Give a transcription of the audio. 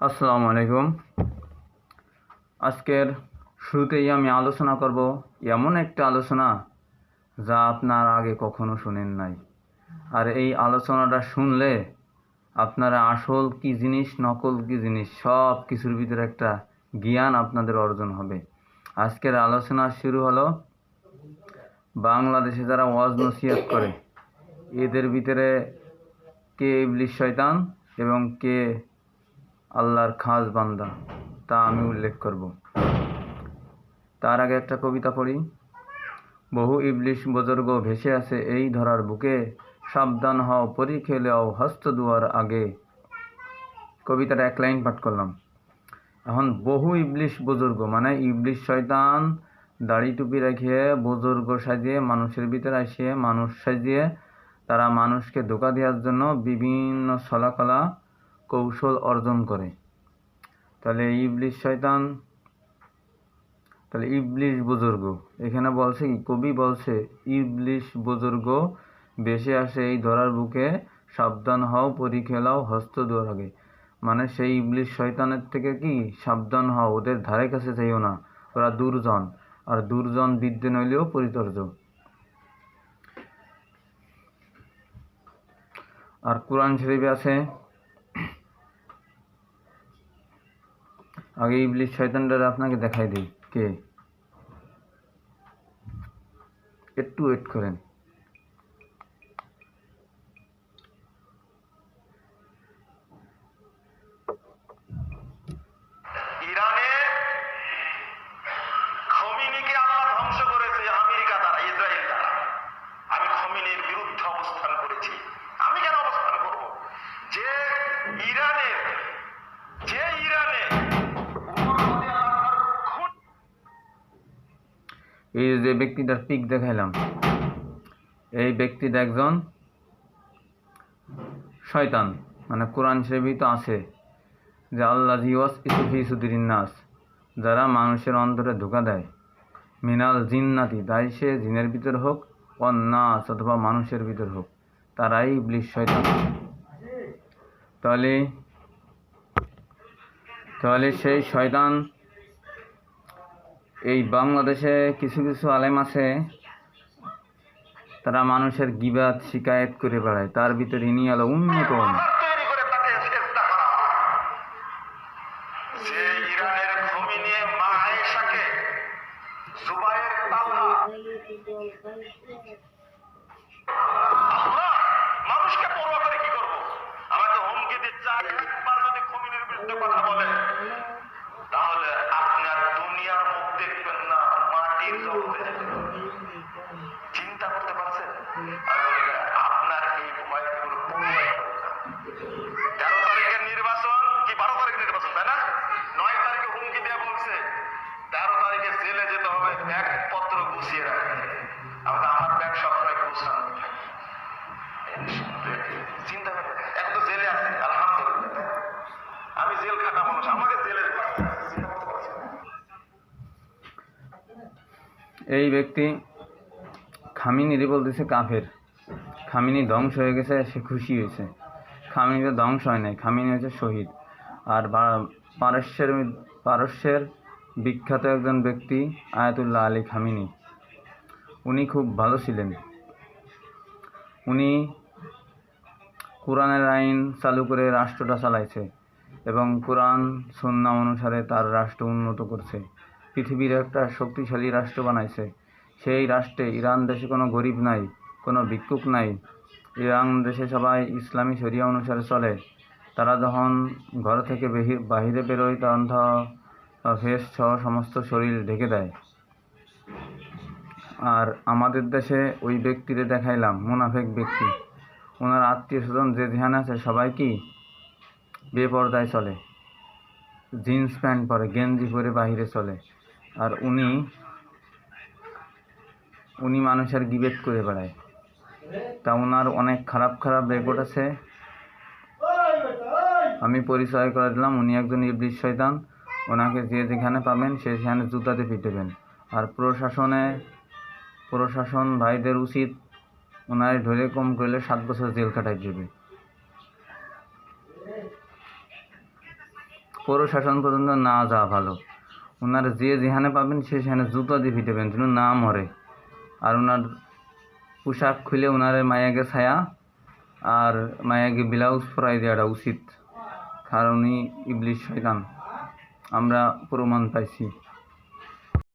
আসসালামু আলাইকুম। আজকের শুরুতেই আমি আলোচনা করব এমন একটা আলোচনা যা আপনার আগে কখনো শুনেন নাই। আর এই আলোচনাটা শুনলে আপনারা আসল কি জিনিস নকল কি জিনিস সব কিছুর ভিতরে একটা জ্ঞান আপনাদের অর্জন হবে। আজকের আলোচনা শুরু হলো বাংলাদেশে যারা ওয়াজ নসিহত করে এদের ভিতরে কে ইবলিস শয়তান এবং কে আল্লাহর খাস বান্দা তা আমি উল্লেখ করব। তার আগে একটা কবিতা পড়ি। বহু ইবলিশ বুজুর্গ ভেসে আছে এই ধরার বুকে, সাবধান হও পরীক্ষে লও হস্ত দুয়ার আগে। কবিতাটা এক লাইন পাঠ করলাম। এখন বহু ইবলিশ বুজুর্গ মানে ইবলিশ শয়তান দাড়ি টুপি রেখে বুজুর্গ সাজিয়ে মানুষের ভিতরে আসিয়ে মানুষ সাজিয়ে তারা মানুষকে ধোঁকা দেওয়ার জন্য বিভিন্ন ছলাকলা কৌশল অর্জন করে। তাহলে ইবলিশ শয়তান, তাহলে ইবলিশ বুজুর্গ এখানে বলছে কি, কবি বলছে ইবলিশ বুজুর্গ বেশি আসে এই ধরার বুকে, সাবধান হও পরীক্ষা লও হস্ত দুয়ার আগে। মানে সেই ইবলিশ শয়তানের থেকে কি সাবধান হও, ওদের ধারে কাছে যাইও না, ওরা দুর্জন, আর দুর্জন বিদ্যে নইলেও পরিতর্য। আর কোরআন শরীফে আছে, আগে ইবলিশ শয়তানটা আপনাকে দেখাই দিই কে, একটু ওয়েট করেন। ইরানে খমিনিকে আল্লাহ ধ্বংস করেছে আমেরিকা দ্বারা, ইসরায়েল দ্বারা। আমি খমিনির বিরুদ্ধে অবস্থান করেছি। আমি কেন অবস্থান করব? যে ইরানে এই যে ব্যক্তিটার পিক দেখাইলাম, এই ব্যক্তিটা একজন শয়তান। মানে কোরআন শরীফে তো আছে যে আল্লাহ জিওয়াস ইসুফি সুদিরিন নাস, যারা মানুষের অন্তরে ধোঁকা দেয়, মিনাল জিন্নাতি, তাই সে জিনের ভিতর হোক নাস অথবা মানুষের ভিতর হোক, তারাই ইবলিশ শয়তান। তাহলে সেই শয়তান, এই বাংলাদেশে কিছু কিছু আলেম আছে তারা মানুষের গিবাত শিকায়েত করে বেড়ায়, তার ভিতরে ইনি হলো অন্যতম। তৈরি করে তাকে চেষ্টা করা। যে ইরানের খমিনি মা আয়েশাকে জুবায়ের তালহা মানুষকে পরোয়া করে কি করব? আমাকে হুমকি দিচ্ছে, একবার যদি খমিনির বিরুদ্ধে কথা বলে তাহলে আপনার দুনিয়ার মুখ দেখবেন না, মাটির জগতে। চিন্তা করতে পারছেন? আপনার এই ভয় 13 তারিখের নির্বাচন কি 12 তারিখের নির্বাচন, তাই না? 9 তারিখে হুমকি দিয়ে বলছে 13 তারিখে জেলে যেতে হবে, ব্যাগ পত্র গুছিয়ে রাখবে। আমার ব্যাগ সবসময় গুছানো থাকে। চিন্তা করেন, এখন তো জেলে আছে, আলহামদুলিল্লাহ। আমি জেল খাটা মানুষ, আমাকে জেলে চিন্তা করতে পারছি। এই ব্যক্তি খামিনিরে বলতেছে কাফের, খামিনি ধ্বংস হয়ে গেছে, সে খুশি হয়েছে। খামিনি তো ধ্বংস হয় নাই, খামিনি হচ্ছে শহীদ। আর পারস্যের বিখ্যাত একজন ব্যক্তি আয়াতুল্লাহ আলী খামিনি, উনি খুব ভালো ছিলেন। উনি কোরআনের আইন চালু করে রাষ্ট্রটা চালাইছে এবং কোরআন সুন্নাহ অনুসারে তার রাষ্ট্র উন্নত করছে, পৃথিবীর একটা শক্তিশালী রাষ্ট্র বানাইছে। সেই রাষ্ট্রে ইরান দেশে কোনো গরিব নাই, কোনো ভিক্ষুক নাই। ইরান দেশে সবাই ইসলামী শরিয়া অনুসারে চলে। তারা যখন ঘর থেকে বাহিরে বেরোয় তখন ফেস সহ সমস্ত শরীর ঢেকে দেয়। আর আমাদের দেশে ওই ব্যক্তিরে দেখাইলাম, মুনাফেক ব্যক্তি, ওনার আত্মীয় স্বজন যে যেখানে আছে সবাই কি বেপরদায় চলে, জিন্স প্যান্ট পরে, গেঞ্জি পরে বাহিরে চলে। আর উনি মানুষের গিবেট করে বেড়ায়। তা ওনার অনেক খারাপ খারাপ রেকর্ড আছে, আমি পরিচয় করে দিলাম। উনি একজন ইবলিশ শয়তান। ওনাকে যে যেখানে পাবেন সে সেখানে জুতাতে পিটাবেন। আর প্রশাসন ভাইদের উচিত ওনারে ধরে কম করলে 7 বছর জেল কাটাই দেবে। প্রশাসন পর্যন্ত না যাওয়া ভালো। ওনার যে যেখানে পাবেন সে সেখানে জুতো দিয়ে পিটাবেন যেন না মরে। আর ওনার পোশাক খুলে ওনারে মায়াকে ছায়া আর মায়াকে ব্লাউজ পরাই দেওয়াটা উচিত, কারণ উনি ইবলিশ শয়তান, আমরা প্রমাণ পাইছি।